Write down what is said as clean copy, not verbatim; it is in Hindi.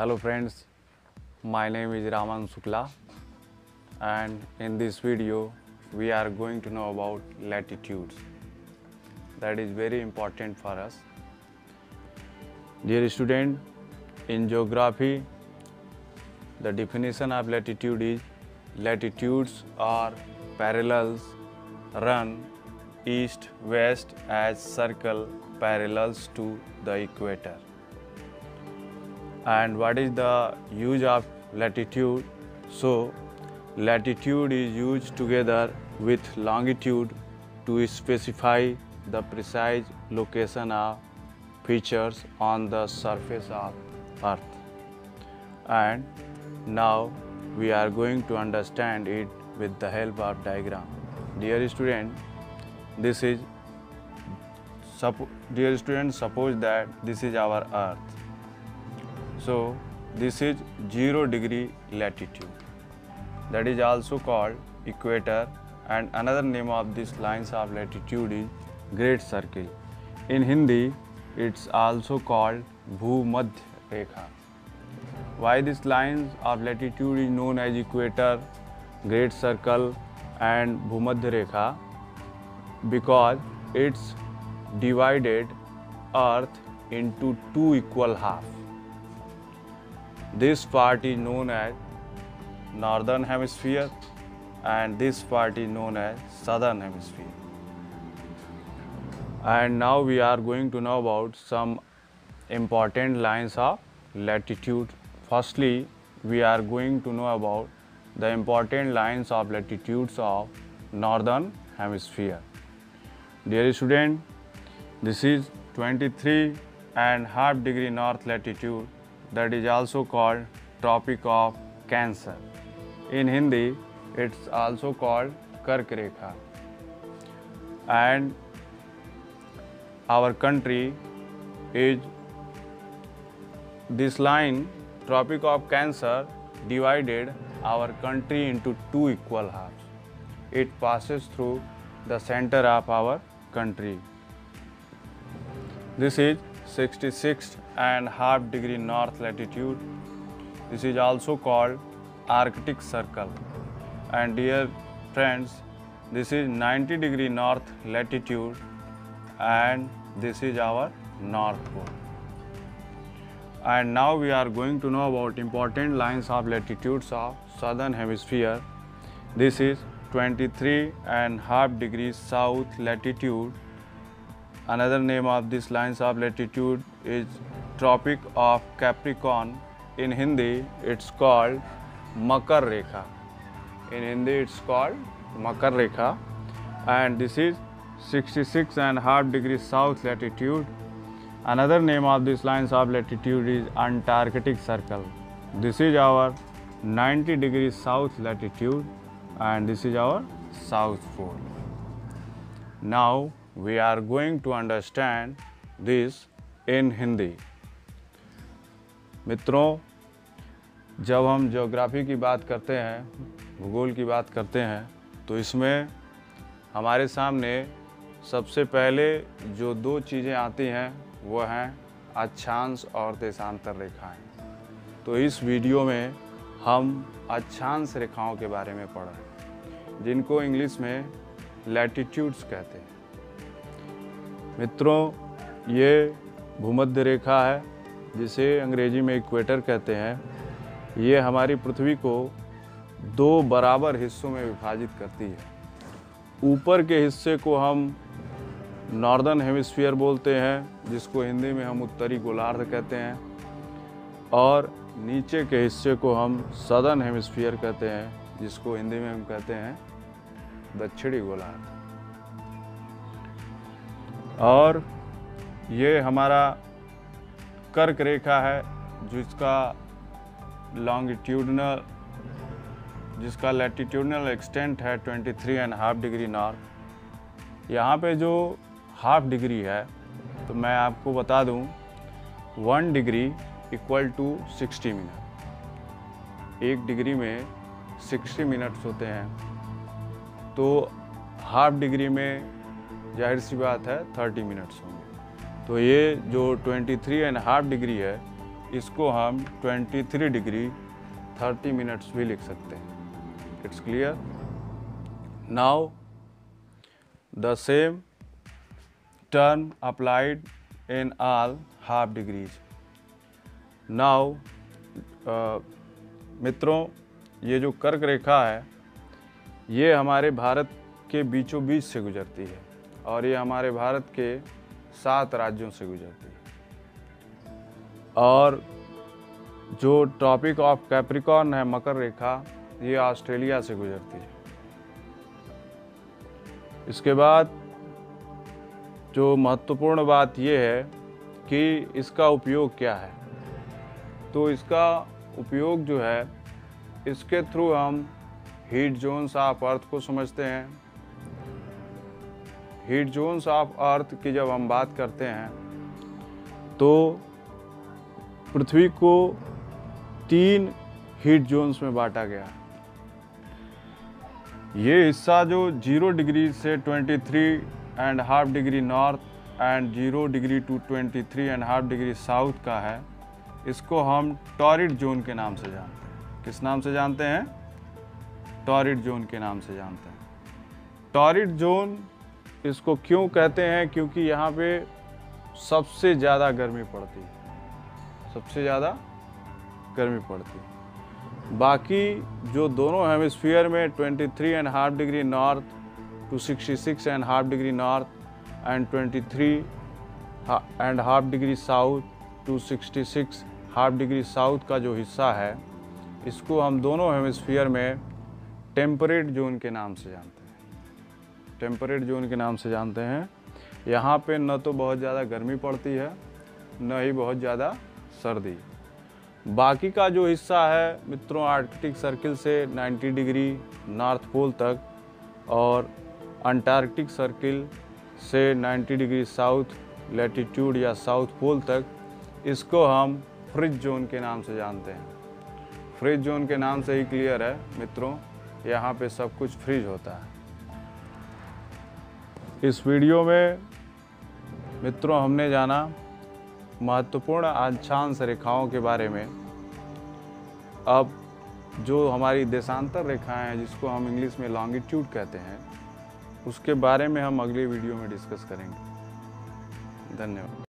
Hello friends, my name is Raman Shukla, and in this video we are going to know about latitudes. That is very important for us. Dear student, in geography the definition of latitude is latitudes are parallels run east-west as circle parallels to the equator. And what is the use of latitude? So latitude is used together with longitude to specify the precise location of features on the surface of Earth. And now we are going to understand it with the help of diagram. Dear student, suppose that this is our Earth. So this is 0 degree latitude. That is also called equator, and another name of these lines of latitude is Great Circle. In Hindi, it's also called Bhumadhya Rekha. Why these lines of latitude is known as equator, Great Circle and Bhumadhya Rekha? Because it's divided Earth into two equal halves. This part is known as Northern Hemisphere and this part is known as Southern Hemisphere. And now we are going to know about some important lines of latitude. Firstly, we are going to know about the important lines of latitudes of Northern Hemisphere. Dear student, this is 23.5 degree north latitude, that is also called Tropic of Cancer. In Hindi, it's also called Kark Rekha. And our country is, this line Tropic of Cancer divided our country into two equal halves. It passes through the center of our country. This is 66.5 degree north latitude. This is also called Arctic Circle. And dear friends, this is 90 degree north latitude and this is our North Pole. And now we are going to know about important lines of latitudes of Southern Hemisphere. This is 23.5 degrees south latitude. Another name of these lines of latitude is Tropic of Capricorn. In Hindi, it's called Makar Rekha. In Hindi, it's called Makar Rekha. And this is 66.5 degrees south latitude. Another name of these lines of latitude is Antarctic Circle. This is our 90 degrees south latitude and this is our South Pole. Now we are going to understand this in Hindi. मित्रों, जब हम ज्योग्राफी की बात करते हैं, भूगोल की बात करते हैं, तो इसमें हमारे सामने सबसे पहले जो दो चीज़ें आती हैं वो हैं अक्षांश और देशांतर रेखाएं। तो इस वीडियो में हम अक्षांश रेखाओं के बारे में पढ़ रहे हैं, जिनको इंग्लिश में लैटिट्यूड्स कहते हैं। मित्रों, ये भूमध्य रेखा है जिसे अंग्रेजी में इक्वेटर कहते हैं। ये हमारी पृथ्वी को दो बराबर हिस्सों में विभाजित करती है। ऊपर के हिस्से को हम नॉर्दर्न हेमिस्फीयर बोलते हैं, जिसको हिंदी में हम उत्तरी गोलार्ध कहते हैं, और नीचे के हिस्से को हम सदर्न हेमिस्फीयर कहते हैं, जिसको हिंदी में हम कहते हैं दक्षिणी गोलार्ध। और ये हमारा कर्क रेखा है जिसका लैटिट्यूडनल एक्सटेंट है 23.5 डिग्री नॉर्थ। यहाँ पे जो हाफ डिग्री है, तो मैं आपको बता दूँ 1 degree equal to 60 minute. 1 degree में 60 मिनट्स होते हैं, तो हाफ डिग्री में जाहिर सी बात है 30 मिनट्स होंगे। तो ये जो 23.5 डिग्री है, इसको हम 23 डिग्री 30 मिनट्स भी लिख सकते हैं। It's clear. Now the same term applied in all half degrees. Now मित्रों, ये जो कर्क रेखा है ये हमारे भारत के बीचों बीच से गुजरती है और ये हमारे भारत के 7 राज्यों से गुजरती है। और जो ट्रॉपिक ऑफ कैप्रिकॉर्न है, मकर रेखा, ये ऑस्ट्रेलिया से गुजरती है। इसके बाद जो महत्वपूर्ण बात ये है कि इसका उपयोग क्या है। तो इसका उपयोग जो है, इसके थ्रू हम हीट जोन्स ऑफ अर्थ को समझते हैं। हीट जोन्स ऑफ अर्थ की जब हम बात करते हैं तो पृथ्वी को 3 हीट जोन्स में बांटा गया। ये हिस्सा जो 0 डिग्री से 23.5 degree north and 0 degree to 23.5 degree south का है, इसको हम टॉरिड जोन के नाम से जानते हैं। किस नाम से जानते हैं? टॉरिड जोन के नाम से जानते हैं। टॉरिड जोन इसको क्यों कहते हैं? क्योंकि यहाँ पे सबसे ज़्यादा गर्मी पड़ती है, सबसे ज़्यादा गर्मी पड़ती है। बाकी जो दोनों हेमिस्फीयर में 23.5 degree north to 66.5 degree north and 23.5 degree south to 66.5 degree south का जो हिस्सा है, इसको हम दोनों हेमिस्फीयर में टेम्परेट जोन के नाम से जानते हैं। टेम्परेट जोन के नाम से जानते हैं। यहाँ पे न तो बहुत ज़्यादा गर्मी पड़ती है, न ही बहुत ज़्यादा सर्दी। बाकी का जो हिस्सा है मित्रों, आर्कटिक सर्किल से 90 डिग्री नॉर्थ पोल तक और अंटार्कटिक सर्किल से 90 डिग्री साउथ लैटिट्यूड या साउथ पोल तक, इसको हम फ्रिज जोन के नाम से जानते हैं। फ्रिज जोन के नाम से ही क्लियर है मित्रों, यहाँ पे सब कुछ फ्रीज होता है। इस वीडियो में मित्रों हमने जाना महत्वपूर्ण अक्षांश रेखाओं के बारे में। अब जो हमारी देशांतर रेखाएं हैं, जिसको हम इंग्लिश में लॉन्गिट्यूड कहते हैं, उसके बारे में हम अगली वीडियो में डिस्कस करेंगे। धन्यवाद।